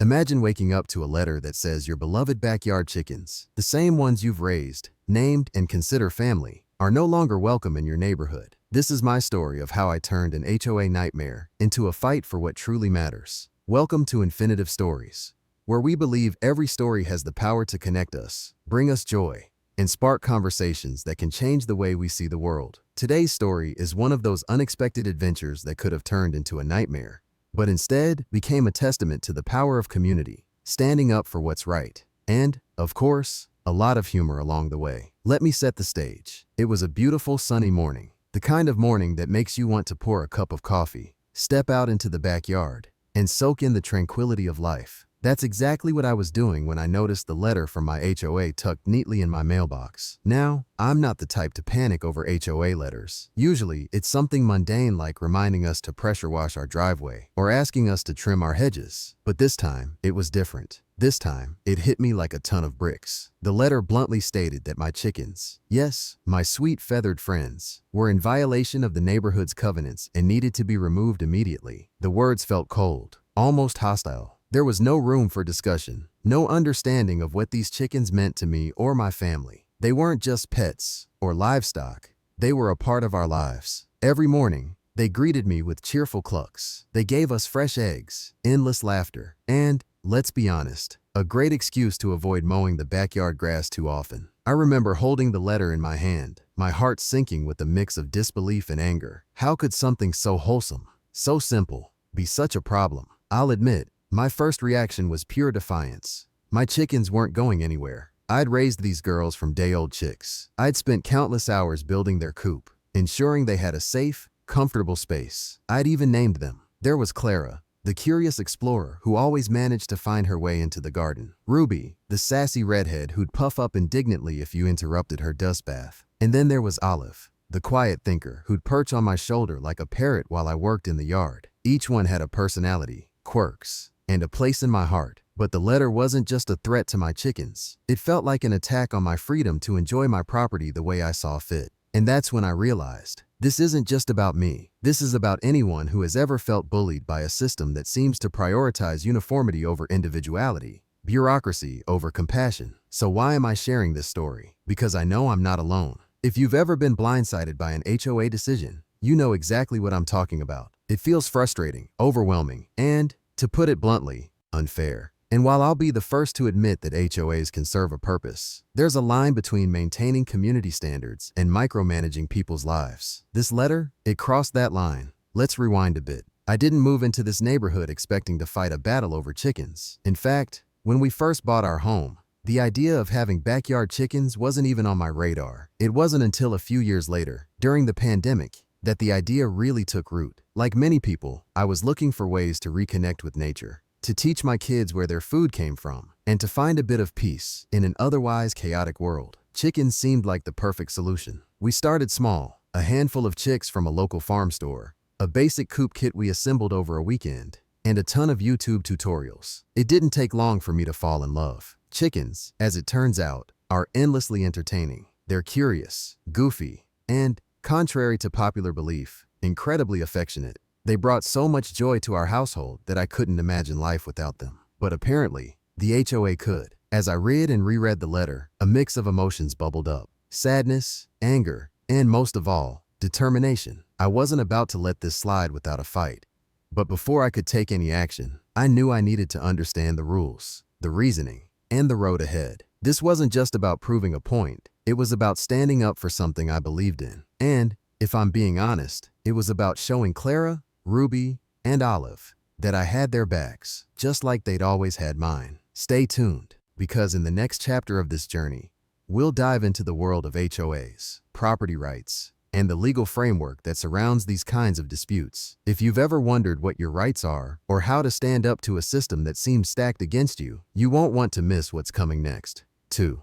Imagine waking up to a letter that says your beloved backyard chickens, the same ones you've raised, named, and consider family, are no longer welcome in your neighborhood. This is my story of how I turned an HOA nightmare into a fight for what truly matters. Welcome to InfinitiveStories, where we believe every story has the power to connect us, bring us joy, and spark conversations that can change the way we see the world. Today's story is one of those unexpected adventures that could have turned into a nightmare, but instead became a testament to the power of community, standing up for what's right, and, of course, a lot of humor along the way. Let me set the stage. It was a beautiful sunny morning, the kind of morning that makes you want to pour a cup of coffee, step out into the backyard, and soak in the tranquility of life. That's exactly what I was doing when I noticed the letter from my HOA tucked neatly in my mailbox. Now, I'm not the type to panic over HOA letters. Usually, it's something mundane like reminding us to pressure wash our driveway or asking us to trim our hedges. But this time, it was different. This time, it hit me like a ton of bricks. The letter bluntly stated that my chickens, yes, my sweet feathered friends, were in violation of the neighborhood's covenants and needed to be removed immediately. The words felt cold, almost hostile. There was no room for discussion, no understanding of what these chickens meant to me or my family. They weren't just pets or livestock. They were a part of our lives. Every morning, they greeted me with cheerful clucks. They gave us fresh eggs, endless laughter, and, let's be honest, a great excuse to avoid mowing the backyard grass too often. I remember holding the letter in my hand, my heart sinking with a mix of disbelief and anger. How could something so wholesome, so simple, be such a problem? I'll admit, my first reaction was pure defiance. My chickens weren't going anywhere. I'd raised these girls from day-old chicks. I'd spent countless hours building their coop, ensuring they had a safe, comfortable space. I'd even named them. There was Clara, the curious explorer who always managed to find her way into the garden. Ruby, the sassy redhead who'd puff up indignantly if you interrupted her dust bath. And then there was Olive, the quiet thinker who'd perch on my shoulder like a parrot while I worked in the yard. Each one had a personality, quirks, and a place in my heart. But the letter wasn't just a threat to my chickens. It felt like an attack on my freedom to enjoy my property the way I saw fit. And that's when I realized, this isn't just about me. This is about anyone who has ever felt bullied by a system that seems to prioritize uniformity over individuality, bureaucracy over compassion. So why am I sharing this story? Because I know I'm not alone. If you've ever been blindsided by an HOA decision, you know exactly what I'm talking about. It feels frustrating, overwhelming, and, to put it bluntly, unfair. And while I'll be the first to admit that HOAs can serve a purpose, there's a line between maintaining community standards and micromanaging people's lives. This letter, it crossed that line. Let's rewind a bit. I didn't move into this neighborhood expecting to fight a battle over chickens. In fact, when we first bought our home, the idea of having backyard chickens wasn't even on my radar. It wasn't until a few years later, during the pandemic, that the idea really took root. Like many people, I was looking for ways to reconnect with nature, to teach my kids where their food came from, and to find a bit of peace in an otherwise chaotic world. Chickens seemed like the perfect solution. We started small, a handful of chicks from a local farm store, a basic coop kit we assembled over a weekend, and a ton of YouTube tutorials. It didn't take long for me to fall in love. Chickens, as it turns out, are endlessly entertaining. They're curious, goofy, and, contrary to popular belief, incredibly affectionate. They brought so much joy to our household that I couldn't imagine life without them. But apparently, the HOA could. As I read and reread the letter, a mix of emotions bubbled up. Sadness, anger, and most of all, determination. I wasn't about to let this slide without a fight. But before I could take any action, I knew I needed to understand the rules, the reasoning, and the road ahead. This wasn't just about proving a point. It was about standing up for something I believed in. And, if I'm being honest, it was about showing Clara, Ruby, and Olive that I had their backs, just like they'd always had mine. Stay tuned, because in the next chapter of this journey, we'll dive into the world of HOAs, property rights, and the legal framework that surrounds these kinds of disputes. If you've ever wondered what your rights are or how to stand up to a system that seems stacked against you, you won't want to miss what's coming next. 2.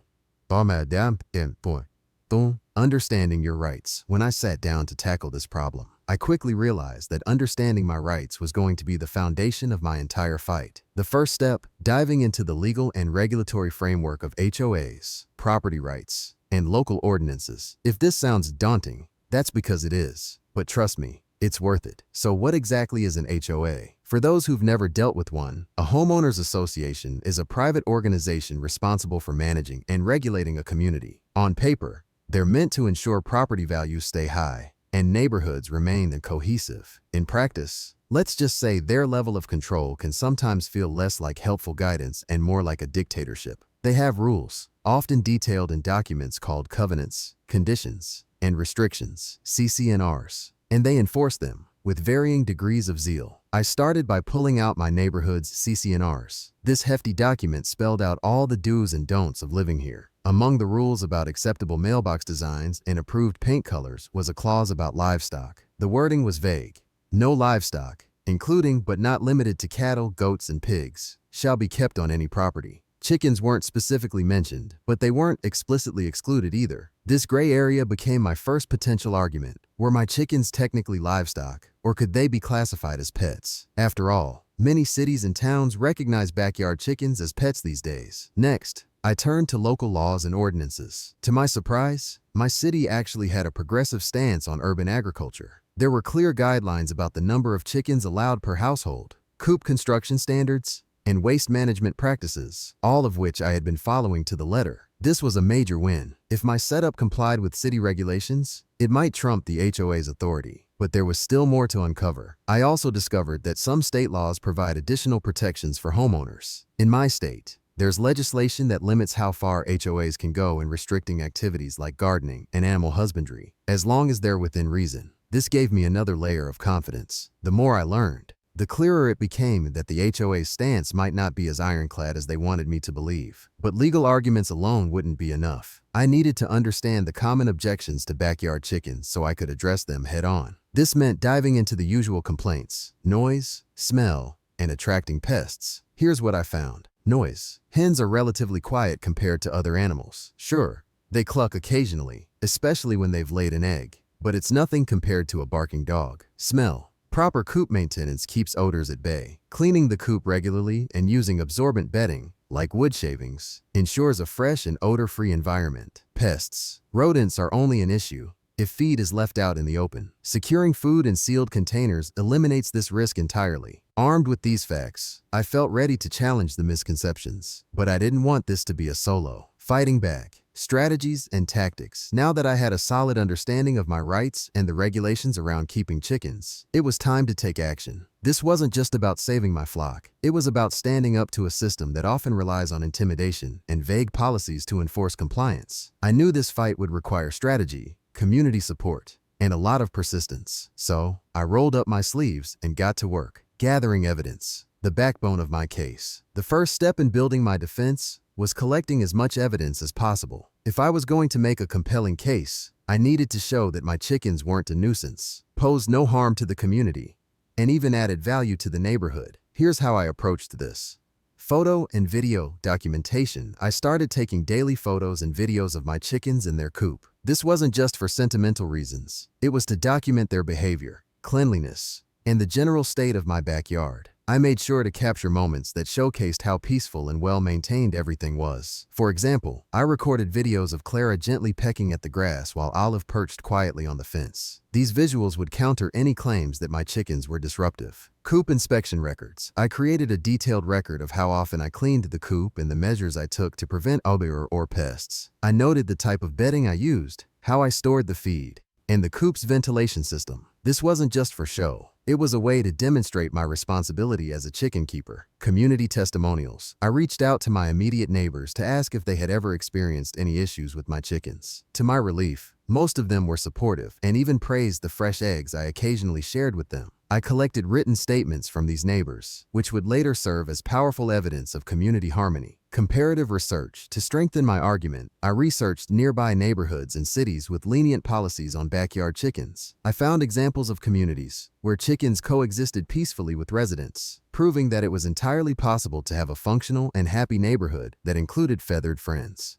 Understanding your rights. When I sat down to tackle this problem, I quickly realized that understanding my rights was going to be the foundation of my entire fight. The first step, diving into the legal and regulatory framework of HOAs, property rights, and local ordinances. If this sounds daunting, that's because it is. But trust me, it's worth it. So what exactly is an HOA? For those who've never dealt with one, a homeowners association is a private organization responsible for managing and regulating a community. On paper, they're meant to ensure property values stay high and neighborhoods remain cohesive. In practice, let's just say their level of control can sometimes feel less like helpful guidance and more like a dictatorship. They have rules, often detailed in documents called covenants, conditions, and restrictions, CCNRs, and they enforce them with varying degrees of zeal. I started by pulling out my neighborhood's CCNRs. This hefty document spelled out all the do's and don'ts of living here. Among the rules about acceptable mailbox designs and approved paint colors was a clause about livestock. The wording was vague. No livestock, including but not limited to cattle, goats, and pigs, shall be kept on any property. Chickens weren't specifically mentioned, but they weren't explicitly excluded either. This gray area became my first potential argument. Were my chickens technically livestock, or could they be classified as pets? After all, many cities and towns recognize backyard chickens as pets these days. Next, I turned to local laws and ordinances. To my surprise, my city actually had a progressive stance on urban agriculture. There were clear guidelines about the number of chickens allowed per household, coop construction standards, and waste management practices, all of which I had been following to the letter. This was a major win. If my setup complied with city regulations, it might trump the HOA's authority, but there was still more to uncover. I also discovered that some state laws provide additional protections for homeowners. In my state, there's legislation that limits how far HOAs can go in restricting activities like gardening and animal husbandry, as long as they're within reason. This gave me another layer of confidence. The more I learned, the clearer it became that the HOA's stance might not be as ironclad as they wanted me to believe. But legal arguments alone wouldn't be enough. I needed to understand the common objections to backyard chickens so I could address them head on. This meant diving into the usual complaints: noise, smell, and attracting pests. Here's what I found. Noise. Hens are relatively quiet compared to other animals. Sure, they cluck occasionally, especially when they've laid an egg, but it's nothing compared to a barking dog. Smell. Proper coop maintenance keeps odors at bay. Cleaning the coop regularly and using absorbent bedding, like wood shavings, ensures a fresh and odor-free environment. Pests. Rodents are only an issue if feed is left out in the open. Securing food in sealed containers eliminates this risk entirely. Armed with these facts, I felt ready to challenge the misconceptions. But I didn't want this to be a solo. Fighting back. Strategies and tactics. Now that I had a solid understanding of my rights and the regulations around keeping chickens, it was time to take action. This wasn't just about saving my flock. It was about standing up to a system that often relies on intimidation and vague policies to enforce compliance. I knew this fight would require strategy, community support, and a lot of persistence. So, I rolled up my sleeves and got to work, gathering evidence, the backbone of my case. The first step in building my defense was collecting as much evidence as possible. If I was going to make a compelling case, I needed to show that my chickens weren't a nuisance, posed no harm to the community, and even added value to the neighborhood. Here's how I approached this. Photo and video documentation. I started taking daily photos and videos of my chickens in their coop. This wasn't just for sentimental reasons. It was to document their behavior, cleanliness, and the general state of my backyard. I made sure to capture moments that showcased how peaceful and well-maintained everything was. For example, I recorded videos of Clara gently pecking at the grass while Olive perched quietly on the fence. These visuals would counter any claims that my chickens were disruptive. Coop inspection records. I created a detailed record of how often I cleaned the coop and the measures I took to prevent odor or pests. I noted the type of bedding I used, how I stored the feed, and the coop's ventilation system. This wasn't just for show. It was a way to demonstrate my responsibility as a chicken keeper. Community testimonials. I reached out to my immediate neighbors to ask if they had ever experienced any issues with my chickens. To my relief, most of them were supportive and even praised the fresh eggs I occasionally shared with them. I collected written statements from these neighbors, which would later serve as powerful evidence of community harmony. Comparative research. To strengthen my argument, I researched nearby neighborhoods and cities with lenient policies on backyard chickens. I found examples of communities where chickens coexisted peacefully with residents, proving that it was entirely possible to have a functional and happy neighborhood that included feathered friends.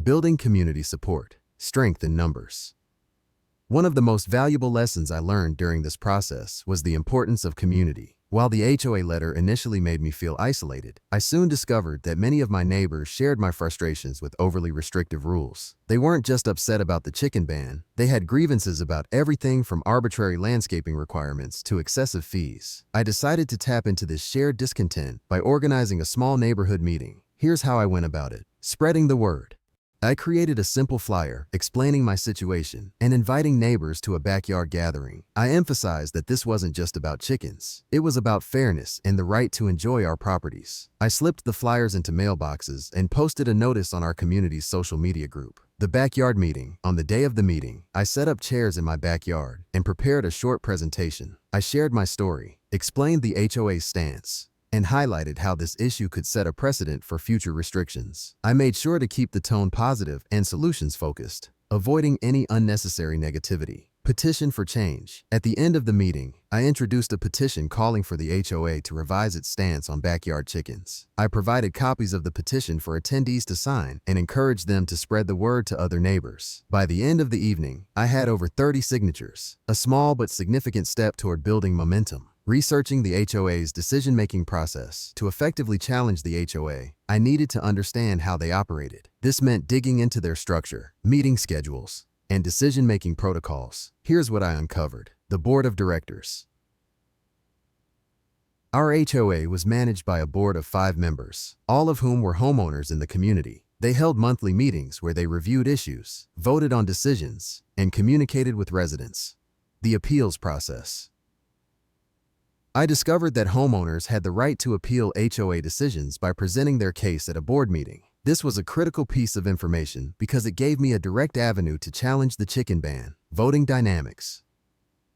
Building community support. Strength in numbers. One of the most valuable lessons I learned during this process was the importance of community. While the HOA letter initially made me feel isolated, I soon discovered that many of my neighbors shared my frustrations with overly restrictive rules. They weren't just upset about the chicken ban, they had grievances about everything from arbitrary landscaping requirements to excessive fees. I decided to tap into this shared discontent by organizing a small neighborhood meeting. Here's how I went about it. Spreading the word. I created a simple flyer explaining my situation and inviting neighbors to a backyard gathering. I emphasized that this wasn't just about chickens. It was about fairness and the right to enjoy our properties. I slipped the flyers into mailboxes and posted a notice on our community's social media group. The backyard meeting. On the day of the meeting, I set up chairs in my backyard and prepared a short presentation. I shared my story, explained the HOA's stance, and highlighted how this issue could set a precedent for future restrictions. I made sure to keep the tone positive and solutions-focused, avoiding any unnecessary negativity. Petition for change. At the end of the meeting, I introduced a petition calling for the HOA to revise its stance on backyard chickens. I provided copies of the petition for attendees to sign and encouraged them to spread the word to other neighbors. By the end of the evening, I had over 30 signatures, a small but significant step toward building momentum. Researching the HOA's decision-making process. To effectively challenge the HOA, I needed to understand how they operated. This meant digging into their structure, meeting schedules, and decision-making protocols. Here's what I uncovered. The Board of Directors. Our HOA was managed by a board of 5 members, all of whom were homeowners in the community. They held monthly meetings where they reviewed issues, voted on decisions, and communicated with residents. The appeals process. I discovered that homeowners had the right to appeal HOA decisions by presenting their case at a board meeting. This was a critical piece of information because it gave me a direct avenue to challenge the chicken ban. Voting dynamics.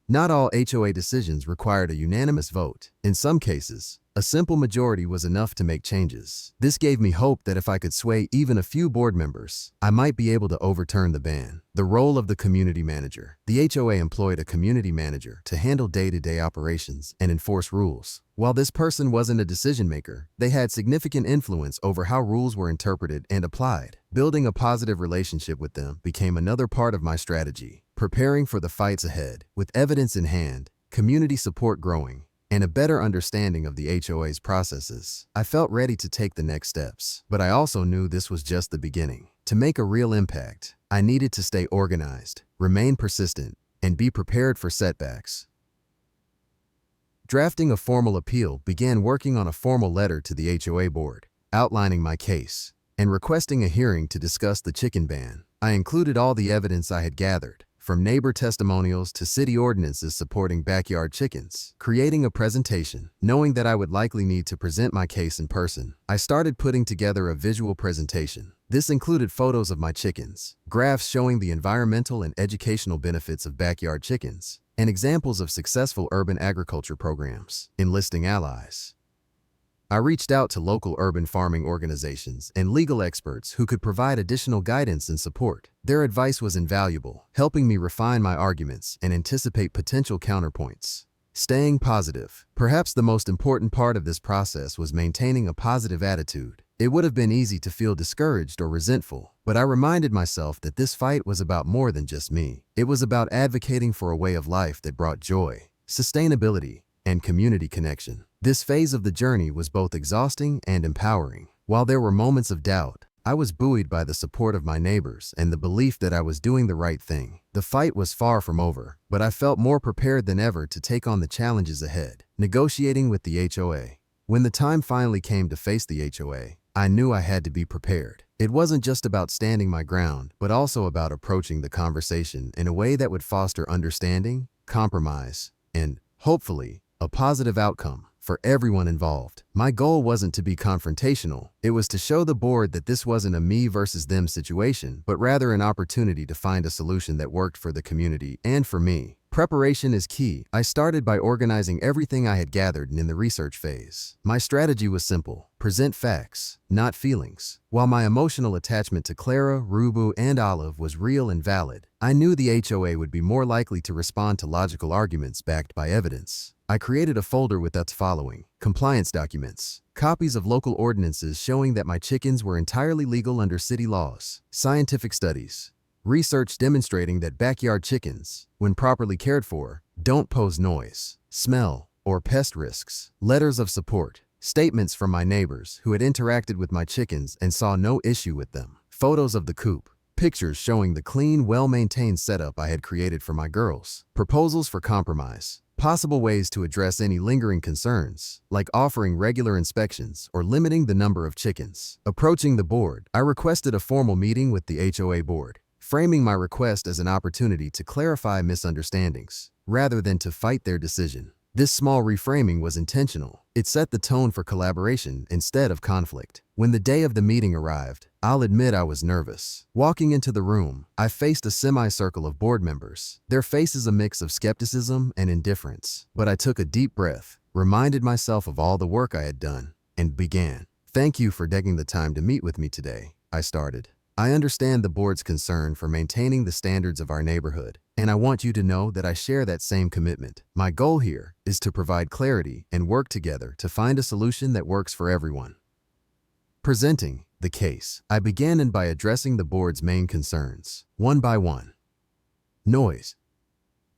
Not all HOA decisions required a unanimous vote. In some cases, a simple majority was enough to make changes. This gave me hope that if I could sway even a few board members, I might be able to overturn the ban. The role of the community manager. The HOA employed a community manager to handle day-to-day operations and enforce rules. While this person wasn't a decision maker, they had significant influence over how rules were interpreted and applied. Building a positive relationship with them became another part of my strategy. Preparing for the fights ahead. With evidence in hand, community support growing, and a better understanding of the HOA's processes, I felt ready to take the next steps. But I also knew this was just the beginning. To make a real impact, I needed to stay organized, remain persistent, and be prepared for setbacks. Drafting a formal appeal. Began working on a formal letter to the HOA board, outlining my case, and requesting a hearing to discuss the chicken ban. I included all the evidence I had gathered, from neighbor testimonials to city ordinances supporting backyard chickens. Creating a presentation. Knowing that I would likely need to present my case in person, I started putting together a visual presentation. This included photos of my chickens, graphs showing the environmental and educational benefits of backyard chickens, and examples of successful urban agriculture programs. Enlisting allies. I reached out to local urban farming organizations and legal experts who could provide additional guidance and support. Their advice was invaluable, helping me refine my arguments and anticipate potential counterpoints. Staying positive. Perhaps the most important part of this process was maintaining a positive attitude. It would have been easy to feel discouraged or resentful, but I reminded myself that this fight was about more than just me. It was about advocating for a way of life that brought joy, sustainability, and community connection. This phase of the journey was both exhausting and empowering. While there were moments of doubt, I was buoyed by the support of my neighbors and the belief that I was doing the right thing. The fight was far from over, but I felt more prepared than ever to take on the challenges ahead. Negotiating with the HOA. When the time finally came to face the HOA, I knew I had to be prepared. It wasn't just about standing my ground, but also about approaching the conversation in a way that would foster understanding, compromise, and, hopefully, a positive outcome for everyone involved. My goal wasn't to be confrontational. It was to show the board that this wasn't a me versus them situation, but rather an opportunity to find a solution that worked for the community and for me. Preparation is key. I started by organizing everything I had gathered in the research phase. My strategy was simple: present facts, not feelings. While my emotional attachment to Clara, Rubu, and Olive was real and valid, I knew the HOA would be more likely to respond to logical arguments backed by evidence. I created a folder with the following: compliance documents, copies of local ordinances showing that my chickens were entirely legal under city laws, scientific studies, research demonstrating that backyard chickens, when properly cared for, don't pose noise, smell, or pest risks, letters of support, statements from my neighbors who had interacted with my chickens and saw no issue with them, photos of the coop, pictures showing the clean, well-maintained setup I had created for my girls, proposals for compromise, possible ways to address any lingering concerns, like offering regular inspections or limiting the number of chickens. Approaching the board, I requested a formal meeting with the HOA board, framing my request as an opportunity to clarify misunderstandings, rather than to fight their decision. This small reframing was intentional. It set the tone for collaboration instead of conflict. When the day of the meeting arrived, I'll admit I was nervous. Walking into the room, I faced a semicircle of board members, their faces a mix of skepticism and indifference. But I took a deep breath, reminded myself of all the work I had done, and began. "Thank you for taking the time to meet with me today," I started. "I understand the board's concern for maintaining the standards of our neighborhood, and I want you to know that I share that same commitment. My goal here is to provide clarity and work together to find a solution that works for everyone." Presenting the case, I began by addressing the board's main concerns, one by one. Noise.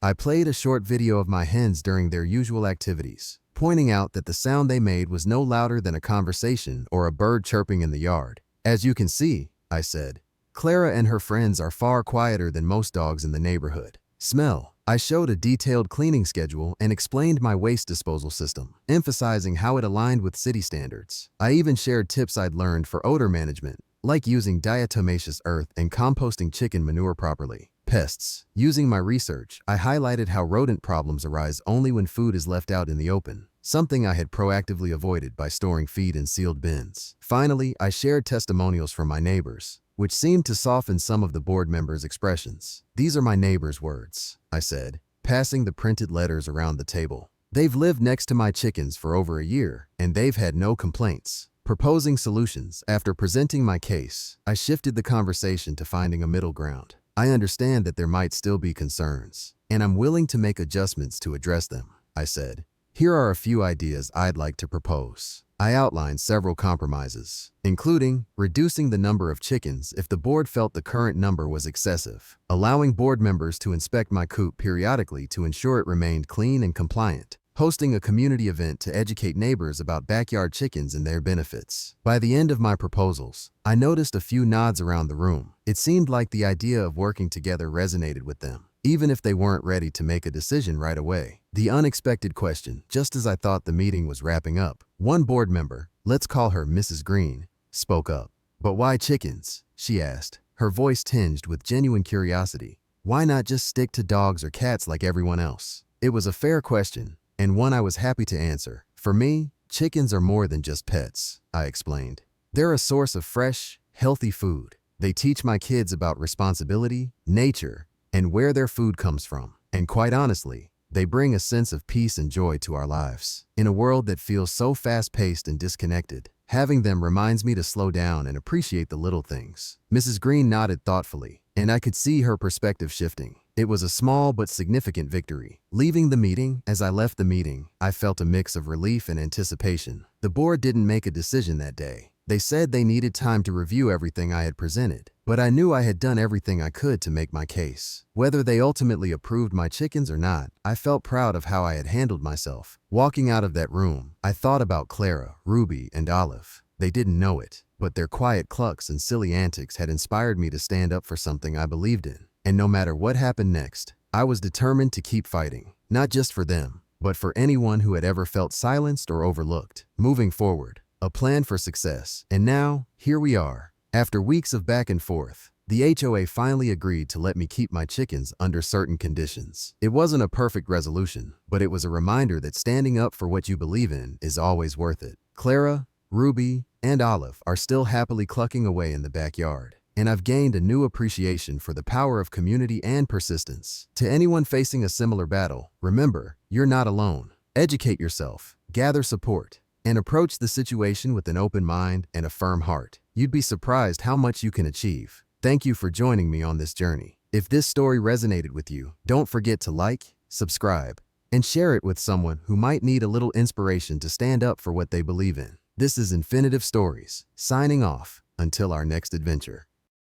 I played a short video of my hens during their usual activities, pointing out that the sound they made was no louder than a conversation or a bird chirping in the yard. "As you can see," I said, "Clara and her friends are far quieter than most dogs in the neighborhood." Smell. I showed a detailed cleaning schedule and explained my waste disposal system, emphasizing how it aligned with city standards. I even shared tips I'd learned for odor management, like using diatomaceous earth and composting chicken manure properly. Pests. Using my research, I highlighted how rodent problems arise only when food is left out in the open, something I had proactively avoided by storing feed in sealed bins. Finally, I shared testimonials from my neighbors, which seemed to soften some of the board members' expressions. "These are my neighbors' words," I said, passing the printed letters around the table. "They've lived next to my chickens for over a year, and they've had no complaints." Proposing solutions. After presenting my case, I shifted the conversation to finding a middle ground. "I understand that there might still be concerns, and I'm willing to make adjustments to address them," I said. "Here are a few ideas I'd like to propose." I outlined several compromises, including reducing the number of chickens if the board felt the current number was excessive, allowing board members to inspect my coop periodically to ensure it remained clean and compliant, hosting a community event to educate neighbors about backyard chickens and their benefits. By the end of my proposals, I noticed a few nods around the room. It seemed like the idea of working together resonated with them, even if they weren't ready to make a decision right away. The unexpected question, just as I thought the meeting was wrapping up, one board member, let's call her Mrs. Green, spoke up. "But why chickens?" she asked, her voice tinged with genuine curiosity. "Why not just stick to dogs or cats like everyone else?" It was a fair question, and one I was happy to answer. "For me, chickens are more than just pets," I explained. "They're a source of fresh, healthy food. They teach my kids about responsibility, nature, and where their food comes from. And quite honestly, they bring a sense of peace and joy to our lives. In a world that feels so fast-paced and disconnected, having them reminds me to slow down and appreciate the little things." Mrs. Green nodded thoughtfully, and I could see her perspective shifting. It was a small but significant victory. Leaving the meeting, as I left the meeting, I felt a mix of relief and anticipation. The board didn't make a decision that day. They said they needed time to review everything I had presented, but I knew I had done everything I could to make my case. Whether they ultimately approved my chickens or not, I felt proud of how I had handled myself. Walking out of that room, I thought about Clara, Ruby, and Olive. They didn't know it, but their quiet clucks and silly antics had inspired me to stand up for something I believed in. And no matter what happened next, I was determined to keep fighting, not just for them, but for anyone who had ever felt silenced or overlooked. Moving forward, a plan for success. And now, here we are. After weeks of back and forth, the HOA finally agreed to let me keep my chickens under certain conditions. It wasn't a perfect resolution, but it was a reminder that standing up for what you believe in is always worth it. Clara, Ruby, and Olive are still happily clucking away in the backyard, and I've gained a new appreciation for the power of community and persistence. To anyone facing a similar battle, remember, you're not alone. Educate yourself, gather support, and approach the situation with an open mind and a firm heart. You'd be surprised how much you can achieve. Thank you for joining me on this journey. If this story resonated with you, don't forget to like, subscribe, and share it with someone who might need a little inspiration to stand up for what they believe in. This is InfinitiveStories, signing off until our next adventure.